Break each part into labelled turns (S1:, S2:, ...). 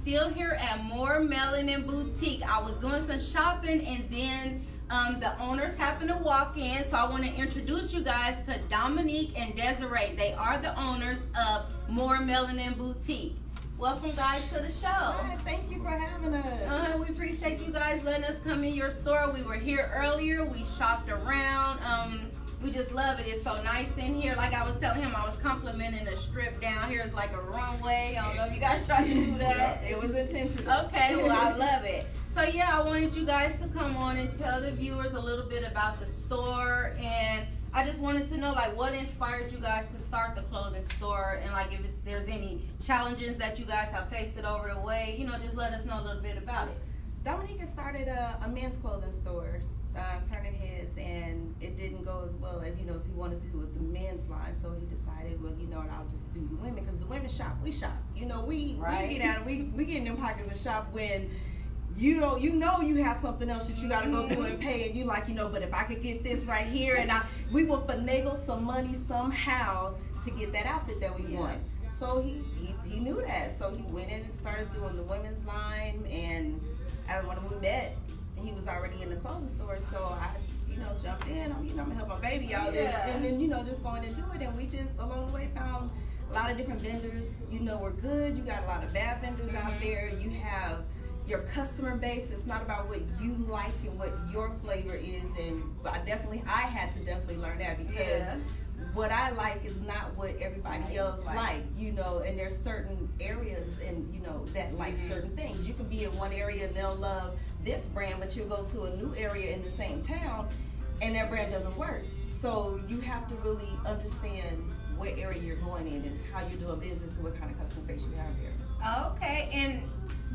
S1: still here at Moor Melanin Boutique. I was doing some shopping and then the owners happened to walk in, so I want to introduce you guys to Dominique and Desiree. They are the owners of Moor Melanin Boutique. Welcome guys to the show.
S2: Hi, thank you for having us.
S1: We appreciate you guys letting us come in your store. We were here earlier. We shopped around. We just love it. It's so nice in here. Like I was telling him, I was complimenting the strip down here. It's like a runway. I don't know if you guys tried to do that.
S2: Yeah, it was intentional.
S1: Okay, well I love it. So yeah, I wanted you guys to come on and tell the viewers a little bit about the store, and I just wanted to know like what inspired you guys to start the clothing store, and like if there's any challenges that you guys have faced it over the way, you know, just let us know a little bit about it.
S2: Dominique has started a men's clothing store, turning heads, and it didn't go as well as, you know, as he wanted to with the men's line. So he decided, well, you know what, I'll just do the women, because the women shop, we shop. You know, we get out, we get in them pockets and shop when you have something else that you got to go through and pay, and you like, you know, but if I could get this right here, and we will finagle some money somehow to get that outfit that we want. So he knew that, so he went in and started doing the women's line, and when we met, he was already in the clothing store, so I, you know, jumped in. I'm gonna help my baby out, and then, you know, just going and do it, and we just along the way found a lot of different vendors. You know, we're good. You got a lot of bad vendors out there. You have your customer base. It's not about what you like and what your flavor is, and I had to definitely learn that, because what I like is not what everybody else like, you know, and there's certain areas, and you know, that like certain things. You can be in one area and they'll love this brand, but you'll go to a new area in the same town and that brand doesn't work. So you have to really understand what area you're going in and how you're doing business and what kind of customer base you have here.
S1: Okay, and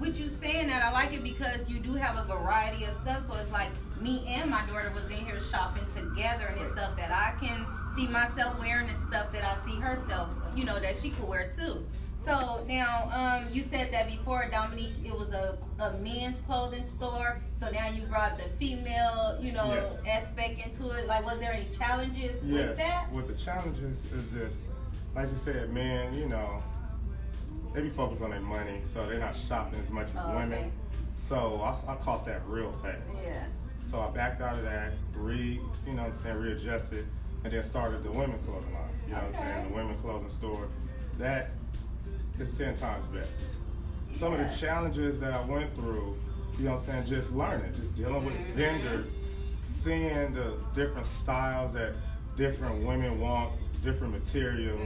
S1: with you saying that, I like it because you do have a variety of stuff. So it's like me and my daughter was in here shopping together, and it's stuff that I can see myself wearing and stuff that I see herself, you know, that she could wear too. So now, you said that before, Dominique, it was a men's clothing store. So now you brought the female, you know, aspect into it. Like, was there any challenges with that?
S3: With the challenges is just, like you said, men, you know, they be focused on their money, so they're not shopping as much as women.
S1: Okay.
S3: So I caught that real fast.
S1: Yeah.
S3: So I backed out of that, readjusted, and then started the women clothing line. You know what I'm saying? The women clothing store. That is 10 times better. Some of the challenges that I went through, you know what I'm saying, just learning, just dealing with vendors, seeing the different styles that different women want, different materials,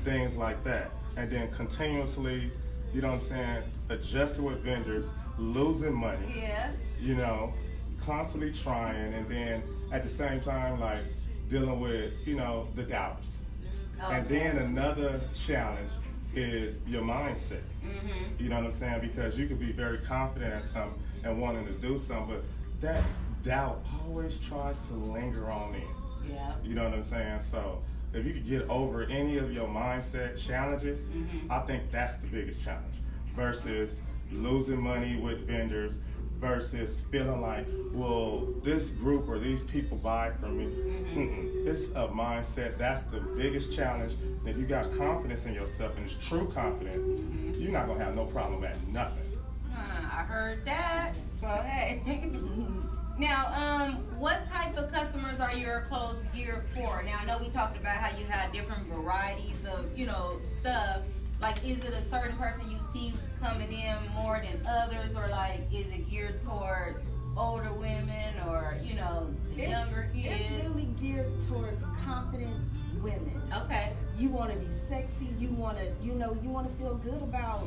S3: things like that. And then continuously, you know what I'm saying, adjusting with vendors, losing money, you know, constantly trying, and then at the same time, like, dealing with, you know, the doubts. And then another challenge is your mindset. You know what I'm saying? Because you could be very confident at something and wanting to do something, but that doubt always tries to linger on in. You know what I'm saying? So if you could get over any of your mindset challenges, I think that's the biggest challenge, versus losing money with vendors, versus feeling like, well, this group or these people buy from me. It's a mindset. That's the biggest challenge. And if you got confidence in yourself, and it's true confidence, you're not gonna have no problem at nothing.
S1: I heard that. So hey. Now, what type of customers are your clothes geared for? Now, I know we talked about how you had different varieties of, you know, stuff. Like, is it a certain person you see coming in more than others, or like, is it geared towards older women, or, you know, the younger kids?
S2: It's really geared towards confident women.
S1: Okay.
S2: You want to be sexy. You want to, you know, you want to feel good about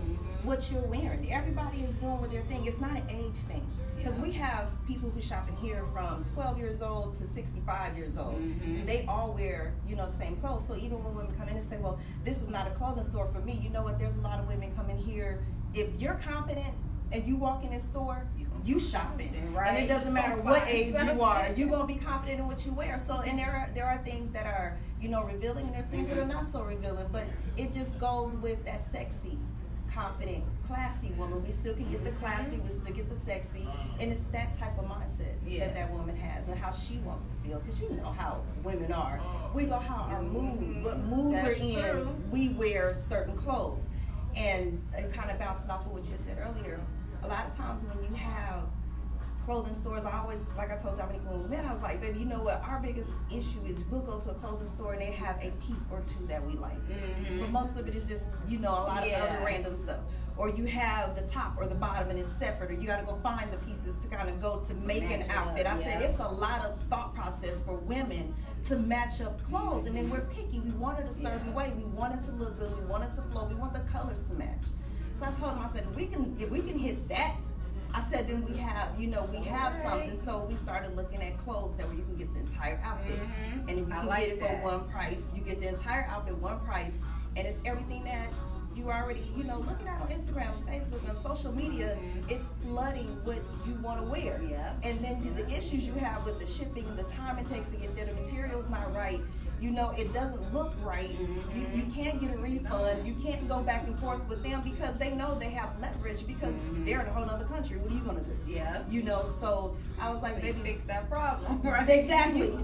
S2: what you're wearing. Everybody is doing what their thing. It's not an age thing, because we have people who shop in here from 12 years old to 65 years old. They all wear, you know, the same clothes. So even when women come in and say, well, this is not a clothing store for me, you know what? There's a lot of women coming here. If you're confident and you walk in this store, you shopping, and it doesn't matter what age you are, you're gonna be confident in what you wear. So, and there are things that are, you know, revealing, and there's things that are not so revealing, but it just goes with that sexy, confident, classy woman. We still can get the classy, we still get the sexy, and it's that type of mindset that woman has, and how she wants to feel, because you know how women are. We go how our mood, what mood we're in, we wear certain clothes. And kind of bouncing off of what you said earlier, a lot of times when you have clothing stores, I always, like I told Dominique when we met, I was like, baby, you know what, our biggest issue is we'll go to a clothing store and they have a piece or two that we like. But most of it is just, a lot of other random stuff. Or you have the top or the bottom and it's separate, or you got to go find the pieces to kind of go to make an outfit. I said it's a lot of thought process for women to match up clothes, and then we're picky. We want it a certain way. We want it to look good. We want it to flow. We want the colors to match. So I told him, I said, if we can hit that, I said, then we have, we have something. So we started looking at clothes that where you can get the entire outfit, and if you can get it for one price, you get the entire outfit one price, and it's everything that you already, looking at on Instagram, Facebook, and social media, it's flooding what you want to wear.
S1: Yeah.
S2: And then the issues you have with the shipping and the time it takes to get there, the material's not right. It doesn't look right. You can't get a refund. You can't go back and forth with them because they know they have leverage because they're in a whole other country. What are you gonna do?
S1: Yeah.
S2: So I was like, baby,
S1: fix that problem.
S2: Right. Exactly.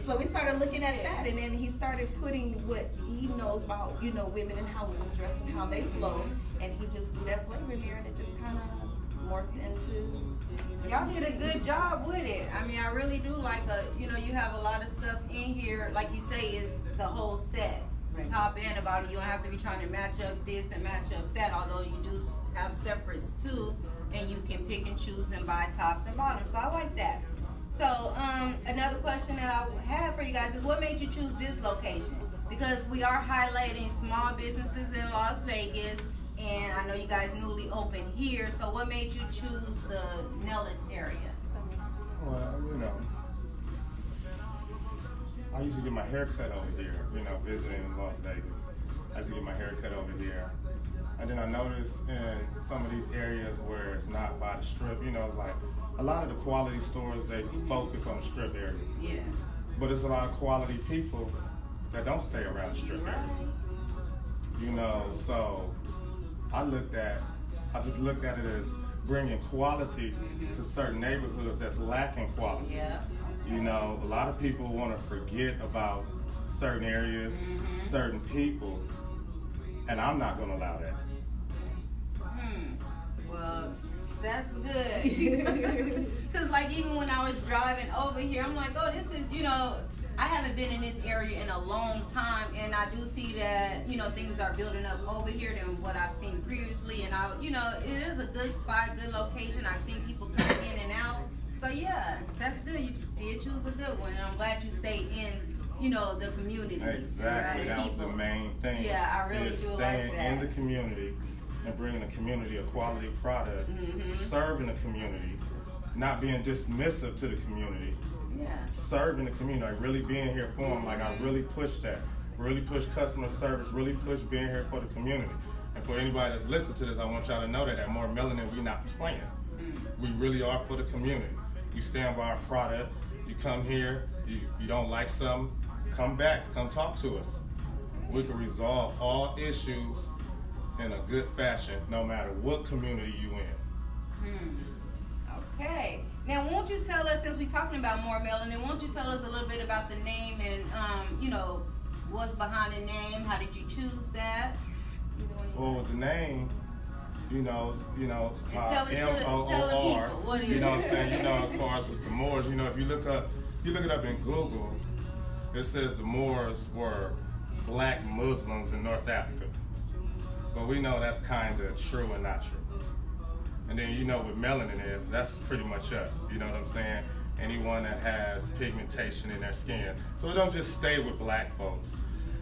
S2: So we started looking at that, and then he started putting what he knows about, women and how women dress and how they flow, and he just threw that flavor in there, and it just kind of morphed into.
S1: Y'all did a good job with it. I mean, I really do like you have a lot of stuff in here, like you say, is the whole set. Right. Top and about it. You don't have to be trying to match up this and match up that, although you do have separates too, and you can pick and choose and buy tops and bottoms. So I like that. So another question that I have for you guys is, what made you choose this location? Because we are highlighting small businesses in Las Vegas, and I know you guys newly opened here. So what made you choose the Nellis area?
S3: Well, I used to get my hair cut over here, visiting Las Vegas. I used to get my hair cut over here. And then I noticed in some of these areas where it's not by the strip, it's like a lot of the quality stores, they focus on the strip area.
S1: Yeah.
S3: But it's a lot of quality people that don't stay around the strip area. So I just looked at it as bringing quality to certain neighborhoods that's lacking quality.
S1: Yeah.
S3: A lot of people want to forget about certain areas, certain people, and I'm not going to allow that.
S1: Well, that's good. Because even when I was driving over here, I'm like, oh, this is, I haven't been in this area in a long time, and I do see that, things are building up over here than what I've seen previously, and it is a good spot, good location. I've seen people come in and out. So yeah, that's good. You did choose a good one, and I'm glad you stayed in, the community.
S3: Exactly,
S1: right?
S3: That was the main thing.
S1: Yeah, I really do
S3: staying
S1: like that.
S3: in the community and bringing the community a quality product, serving the community, not being dismissive to the community.
S1: Yeah.
S3: Serving the community, like really being here for them. Like I really push that, really push customer service, really push being here for the community. And for anybody that's listening to this, I want y'all to know that at Moor Melanin, we're not playing. We really are for the community. You stand by our product, you come here, you don't like something, come back, come talk to us. We can resolve all issues in a good fashion, no matter what community you in.
S1: Okay. Now, won't you tell us, since we're talking about Moor Melanin, won't you tell us a little bit about the name and, what's behind the name? How did you choose that?
S3: Well, with the name,
S1: tell the
S3: M-O-O-R,
S1: people. What is
S3: what I'm saying? As far as with the Moors, if you look it up in Google, it says the Moors were black Muslims in North Africa. But we know that's kind of true and not true. And then what melanin is, that's pretty much us, you know what I'm saying? Anyone that has pigmentation in their skin. So it don't just stay with black folks.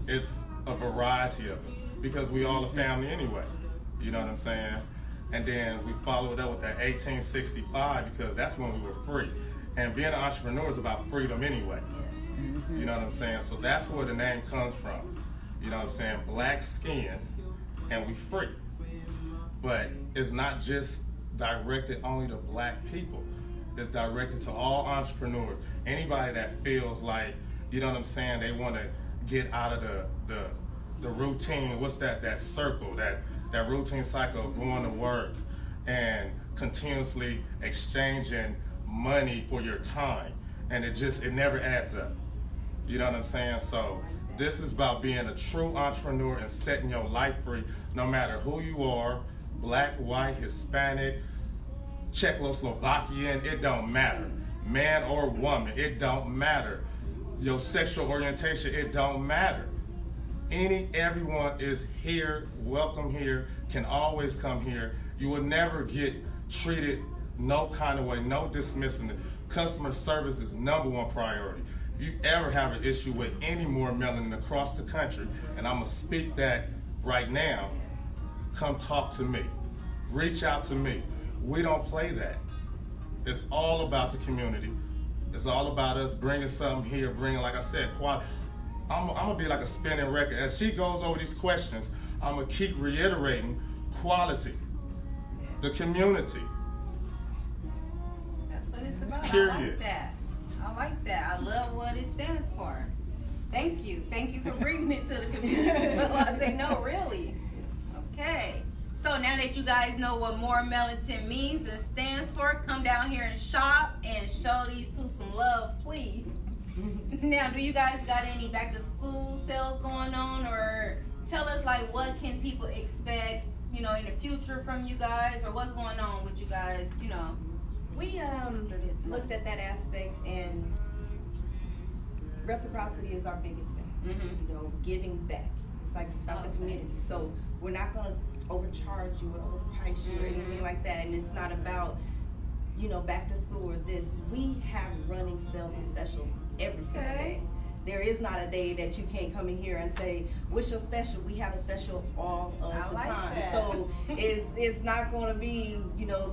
S3: It's a variety of us because we all a family anyway, you know what I'm saying? And then we followed up with that 1865 because that's when we were free. And being an entrepreneur is about freedom anyway. You know what I'm saying? So that's where the name comes from. You know what I'm saying? Black skin and we free. But it's not just directed only to black people. It's directed to all entrepreneurs. Anybody that feels like, you know what I'm saying, they want to get out of the routine. What's that circle, that routine cycle of going to work and continuously exchanging money for your time. And it never adds up. You know what I'm saying? So This is about being a true entrepreneur and setting your life free, no matter who you are, black, white, Hispanic, Czechoslovakian, it don't matter. Man or woman, it don't matter. Your sexual orientation, it don't matter. Everyone is here, welcome here, can always come here. You will never get treated no kind of way, no dismissing. Customer service is #1 priority. If you ever have an issue with any Moor Melanin across the country, and I'm gonna speak that right now, come talk to me. Reach out to me. We don't play that. It's all about the community. It's all about us bringing something here, bringing, like I said, quality. I'm gonna be like a spinning record. As she goes over these questions, I'm gonna keep reiterating quality, the community.
S1: That's what it's about.
S3: Period.
S1: I like that. I like that. I love what it stands for. Thank you. Thank you for bringing it to the community. But I say, no, really. Okay. So now that you guys know what Moor Melanin means and stands for, come down here and shop and show these two some love, please. Now, do you guys got any back to school sales going on, or tell us like what can people expect, in the future from you guys, or what's going on with you guys,
S2: We looked at that aspect, and reciprocity is our biggest thing. Giving back. It's about the community. So we're not going to overcharge you or overprice you or anything like that. And it's not about, back to school or this. We have running sales and specials every single day. There is not a day that you can't come in here and say, what's your special? We have a special all of the time.
S1: That.
S2: So it's not going to be,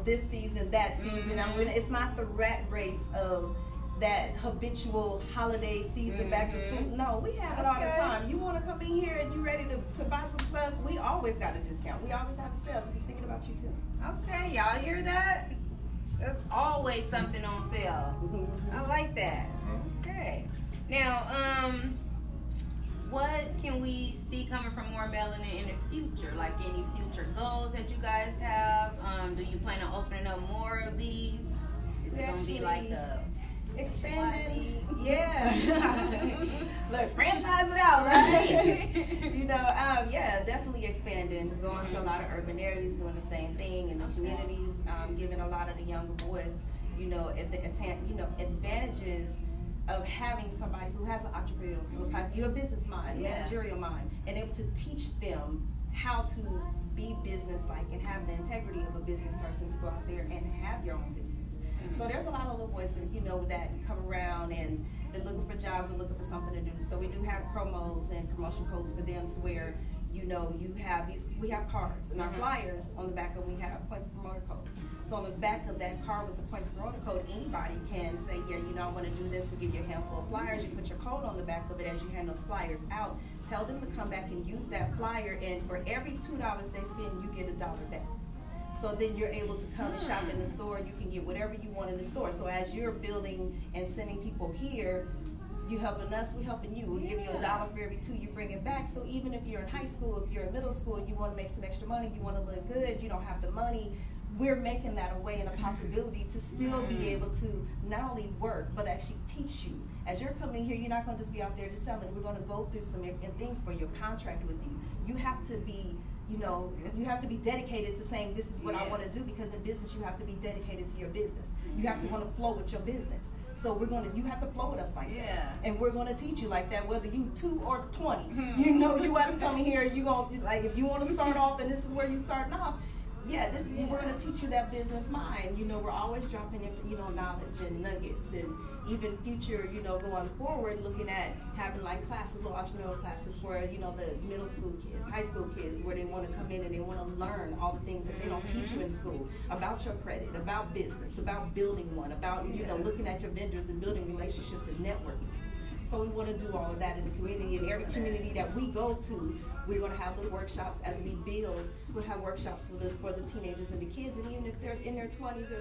S2: this season, that season. It's not the rat race of that habitual holiday season back to school. No, we have it all the time. You want to come in here and you ready to buy some stuff, we always got a discount. We always have a sale because we're thinking about you too.
S1: Okay, y'all hear that? There's always something on sale. I like that. Okay. Now, what can we see coming from Moor Melanin in the future? Like any future goals that you guys have? Do you plan on opening up more of these? Is it gonna be like a
S2: expanding? Yeah. Look, franchise it out, right? Yeah, definitely expanding. Going to a lot of urban areas, doing the same thing in the communities, giving a lot of the younger boys, advantages of having somebody who has an entrepreneurial, business mind, managerial mind, and able to teach them how to be business-like and have the integrity of a business person to go out there and have your own business. So there's a lot of little boys that come around and they're looking for jobs and looking for something to do. So we do have promos and promotion codes for them to where we have cards and our flyers on the back of we have points promoter code. So on the back of that card with the points promoter code, anybody can say, I want to do this. We give you a handful of flyers. You put your code on the back of it as you hand those flyers out. Tell them to come back and use that flyer, and for every $2 they spend, you get $1 back. So then you're able to come and shop in the store. You can get whatever you want in the store. So as you're building and sending people here, you helping us, we helping you. We'll give you $1 for every 2 you bring it back. So even if you're in high school, if you're in middle school, you want to make some extra money, you want to look good, you don't have the money, we're making that a way and a possibility to still be able to not only work, but actually teach you. As you're coming here, you're not going to just be out there just selling. We're going to go through some things for your contract with you. You have to be you have to be dedicated to saying this is what I want to do, because in business you have to be dedicated to your business. You have to want to flow with your business. So you have to flow with us like that. And we're going to teach you like that, whether you 2 or 20. You have to come in here, you going to, like, if you want to start off and this is where you're starting off, we're going to teach you that business mind. We're always dropping knowledge and nuggets, and even future, going forward, looking at having like classes, little entrepreneurial classes for, the middle school kids, high school kids, where they want to come in and they want to learn all the things that they don't teach you in school about your credit, about business, about building one, about, looking at your vendors and building relationships and networking. So we want to do all of that in the community. In every community that we go to, We're going to have little workshops as we build. We'll have workshops for the teenagers and the kids, and even if they're in their 20s or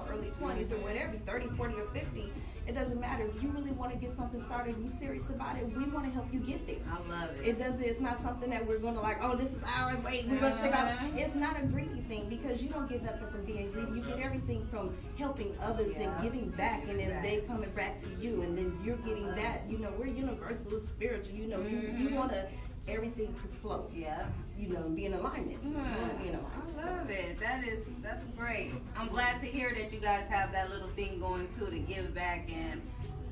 S2: early 20s or whatever, 30, 40, or 50, it doesn't matter. If you really want to get something started, and you serious about it, we want to help you get there.
S1: I love it.
S2: It's not something that we're going to like, oh, this is ours, wait, we're going to take out. It's not a greedy thing, because you don't get nothing from being greedy. You get everything from helping others and giving back, and then they coming back to you, and then you're getting that. We're universal, spiritual. You want everything to flow.
S1: Yeah.
S2: Be in alignment. You want to be in alignment.
S1: I love it. That's great. I'm glad to hear that you guys have that little thing going too, to give back. And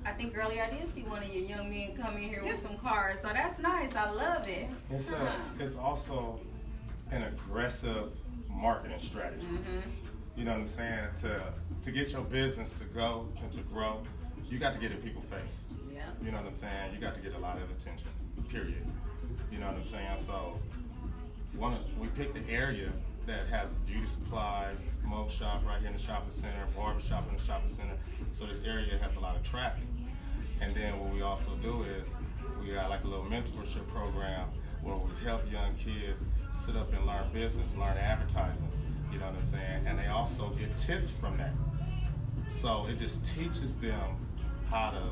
S1: I think earlier I did see one of your young men come in here with some cars, so that's nice. I love it.
S3: It's also an aggressive marketing strategy. You know what I'm saying? To get your business to go and to grow, you got to get in people's face.
S1: Yeah.
S3: You know what I'm saying? You got to get a lot of attention, period. You know what I'm saying? So we picked the area that has beauty supplies, smoke shop right here in the shopping center, barber shop in the shopping center. So this area has a lot of traffic. And then what we also do is we got like a little mentorship program where we help young kids sit up and learn business, learn advertising. You know what I'm saying? And they also get tips from that. So it just teaches them how to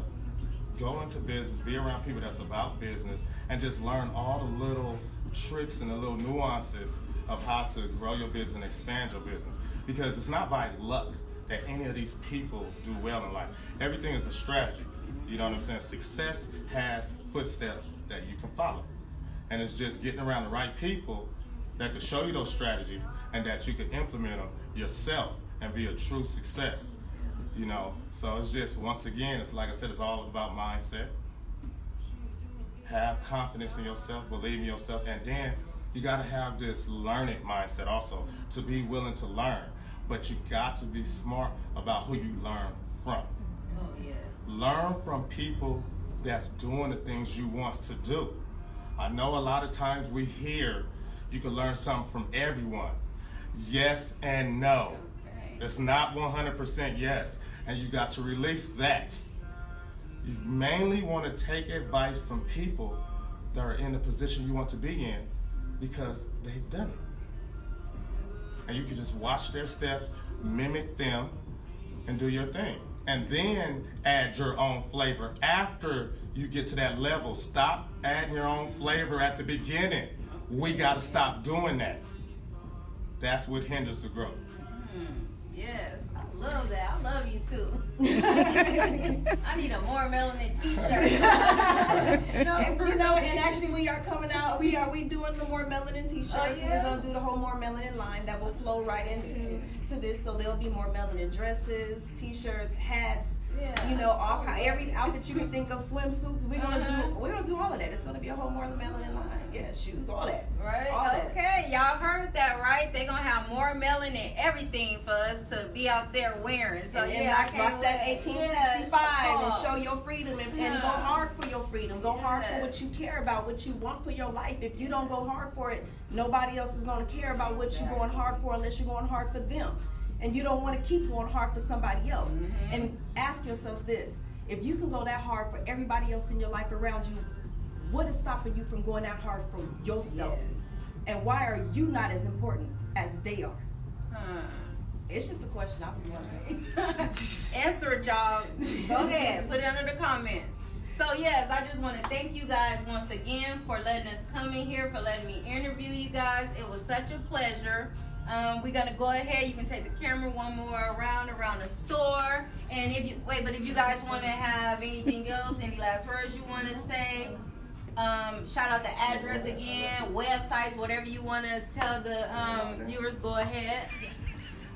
S3: go into business, be around people that's about business, and just learn all the little tricks and the little nuances of how to grow your business and expand your business. Because it's not by luck that any of these people do well in life. Everything is a strategy. You know what I'm saying? Success has footsteps that you can follow. And it's just getting around the right people that can show you those strategies and that you can implement them yourself and be a true success. So it's just, once again, it's like I said, it's all about mindset. Have confidence in yourself, believe in yourself, and then you got to have this learning mindset also, to be willing to learn. But you got to be smart about who you learn from.
S1: Oh, yes.
S3: Learn from people that's doing the things you want to do. I know a lot of times we hear you can learn something from everyone. Yes and no.
S1: Okay.
S3: It's not 100% yes, and you got to release that. You mainly want to take advice from people that are in the position you want to be in because they've done it. And you can just watch their steps, mimic them, and do your thing. And then add your own flavor after you get to that level. Stop adding your own flavor at the beginning. We got to stop doing that. That's what hinders the growth.
S1: Yes, I love that. I love you too. I need a Moor Melanin t-shirt.
S2: And actually we are coming out. We doing the Moor Melanin t-shirts.
S1: Oh, yeah?
S2: We're gonna do the whole Moor Melanin line that will flow right into this. So there'll be Moor Melanin dresses, t-shirts, hats.
S1: Yeah.
S2: All every outfit you can think of, swimsuits. We're gonna do all of that. It's gonna be a whole Moor Melanin line. Yeah, shoes, all that.
S1: Right.
S2: All that.
S1: Okay, y'all heard that, right? They're gonna have Moor Melanin everything for us to be out there wearing. So
S2: and rock that 1865 and show your freedom and go hard for your freedom. Go hard for what you care about, what you want for your life. If you don't go hard for it, nobody else is gonna care about what you're going hard for unless you're going hard for them. And you don't want to keep going hard for somebody else. And ask yourself this: if you can go that hard for everybody else in your life around you, what is stopping you from going that hard for yourself?
S1: Yes.
S2: And why are you not as important as they are? It's just a question. I was wondering.
S1: Answer it, y'all. Go ahead. Put it under the comments. So yes, I just want to thank you guys once again for letting us come in here, for letting me interview you guys. It was such a pleasure. We're gonna go ahead. You can take the camera one more around the store. And if you guys want to have anything else, any last words you want to say, shout out the address again, websites, whatever you want to tell the viewers. Go ahead.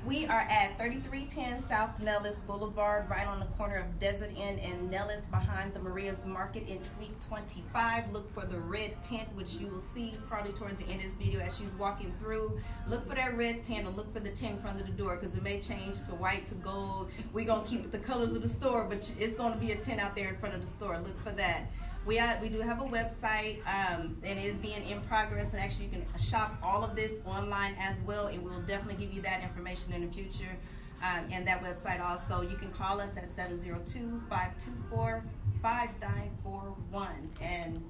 S2: We are at 3310 South Nellis Boulevard, right on the corner of Desert Inn and Nellis, behind the Maria's Market in Suite 25. Look for the red tent, which you will see probably towards the end of this video as she's walking through. Look for that red tent, or look for the tent in front of the door, because it may change to white, to gold. We're going to keep it the colors of the store, but it's going to be a tent out there in front of the store. Look for that. We do have a website, and it is being in progress, and actually you can shop all of this online as well, and we'll definitely give you that information in the future. And that website also, you can call us at 702-524-5941, and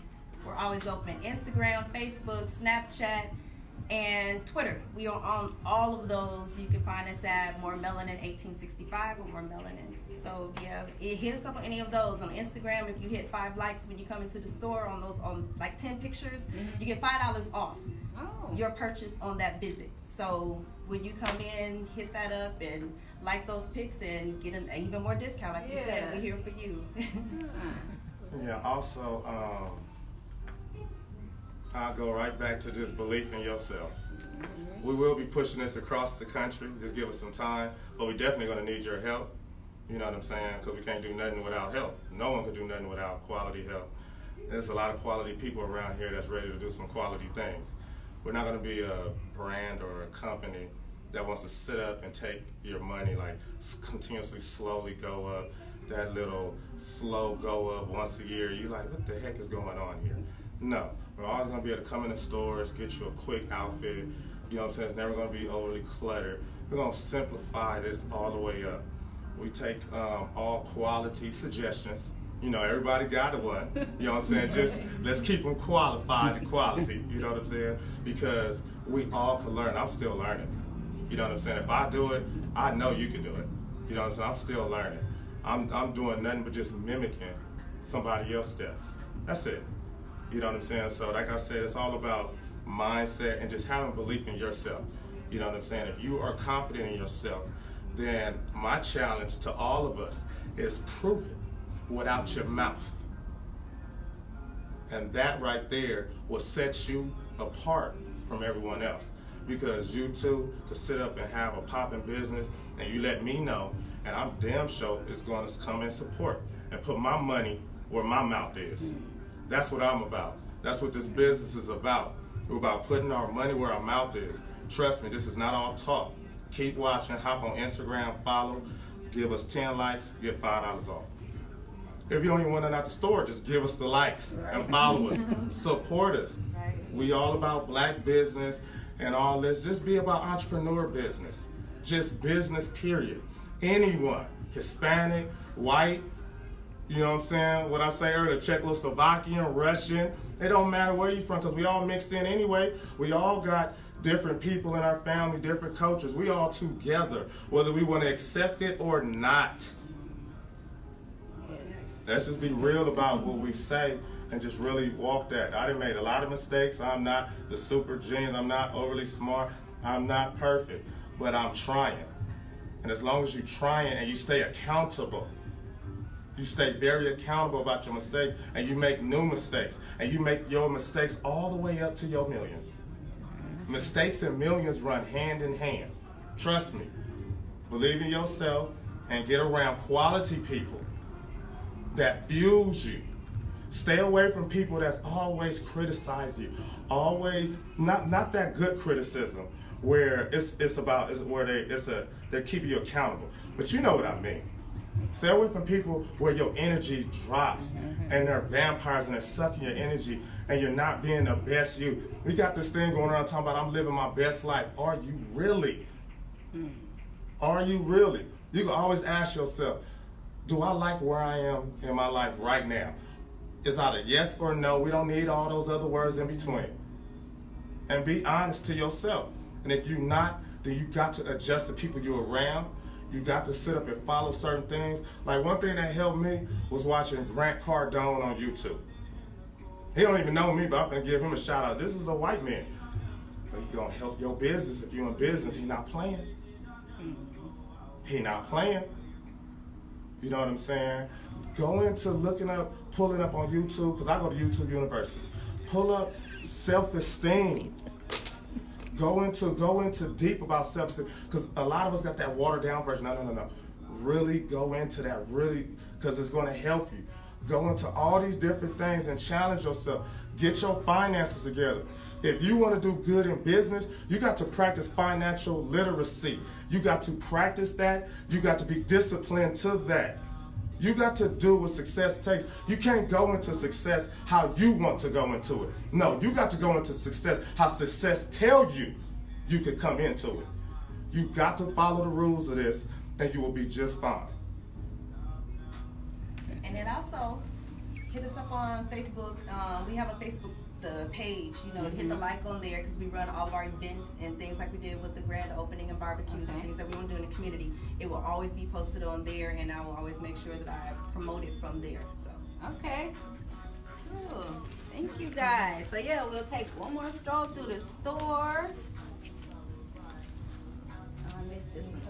S2: We're always open. Instagram, Facebook, Snapchat, and Twitter. We are on all of those. You can find us at Moor Melanin 1865 or Moor Melanin. So yeah, hit us up on any of those. On Instagram, if you hit 5 likes when you come into the store on those, on like 10 pictures, you get $5 off your purchase on that visit. So when you come in, hit that up and like those pics and get an even more discount. Like you said, we're here for you.
S3: Yeah, also, I'll go right back to just belief in yourself. We will be pushing this across the country. Just give us some time, but we're definitely going to need your help. You know what I'm saying? Because we can't do nothing without help. No one can do nothing without quality help. There's a lot of quality people around here that's ready to do some quality things. We're not going to be a brand or a company that wants to sit up and take your money, like continuously slowly go up. That little slow go up once a year. You're like, what the heck is going on here? No, we're always going to be able to come in the stores, get you a quick outfit. You know what I'm saying? It's never going to be overly cluttered. We're going to simplify this all the way up. We take all quality suggestions. You know, everybody got one. You know what I'm saying? Just let's keep them qualified to quality. You know what I'm saying? Because we all can learn. I'm still learning. You know what I'm saying? If I do it, I know you can do it. You know what I'm saying? I'm still learning. I'm doing nothing but just mimicking somebody else's steps. That's it. You know what I'm saying? So like I said, it's all about mindset and just having belief in yourself. You know what I'm saying? If you are confident in yourself, then my challenge to all of us is prove it without your mouth. And that right there will set you apart from everyone else. Because you two could sit up and have a popping business and you let me know, and I'm damn sure is going to come and support and put my money where my mouth is. That's what I'm about. That's what this business is about. We're about putting our money where our mouth is. Trust me, this is not all talk. Keep watching, hop on Instagram, follow, give us 10 likes, get $5 off. If you don't even want to out the store, just give us the likes and follow us. Support us. We all about black business and all this. Just be about entrepreneur business. Just business, period. Anyone, Hispanic, white, you know what I'm saying? What I say earlier, Czechoslovakian, Russian, it don't matter where you're from because we all mixed in anyway. We all got different people in our family, different cultures. We all together, whether we want to accept it or not. Let's just be real about what we say and just really walk that. I done made a lot of mistakes. I'm not the super genius. I'm not overly smart. I'm not perfect, but I'm trying. And as long as you're trying and you stay accountable, you stay very accountable about your mistakes and you make new mistakes and you make your mistakes all the way up to your millions. Mistakes and millions run hand in hand. Trust me. Believe in yourself and get around quality people that fuels you. Stay away from people that's always criticize you. Always not that good criticism where they're keeping you accountable. But you know what I mean. Stay away from people where your energy drops and they're vampires and they're sucking your energy and you're not being the best you. We got this thing going around talking about I'm living my best life. Are you really? Are you really? You can always ask yourself, do I like where I am in my life right now? It's either yes or no. We don't need all those other words in between. And be honest to yourself. And if you're not, then you got to adjust the people you're around. You got to sit up and follow certain things. Like one thing that helped me was watching Grant Cardone on YouTube. He don't even know me, but I'm gonna give him a shout out. This is a white man. But he's gonna help your business. If you're in business, he's not playing. He not playing. You know what I'm saying? Go into pulling up on YouTube, because I go to YouTube University. Pull up self-esteem. Go into deep about self-esteem, because a lot of us got that watered down version. No. Really go into that, really, because it's going to help you. Go into all these different things and challenge yourself. Get your finances together. If you want to do good in business, you got to practice financial literacy. You got to practice that. You got to be disciplined to that. You got to do what success takes. You can't go into success how you want to go into it. No, you got to go into success how success tells you could come into it. You got to follow the rules of this and you will be just fine.
S2: And then also, hit us up on Facebook. We have a Facebook page, hit the like on there because we run all of our events and things like we did with the grand opening and barbecues and things that we want to do in the community. It will always be posted on there, and I will always make sure that I promote it from there. So.
S1: Okay. Cool. Thank you guys. So yeah, we'll take one more stroll through the store. Oh, I missed this one.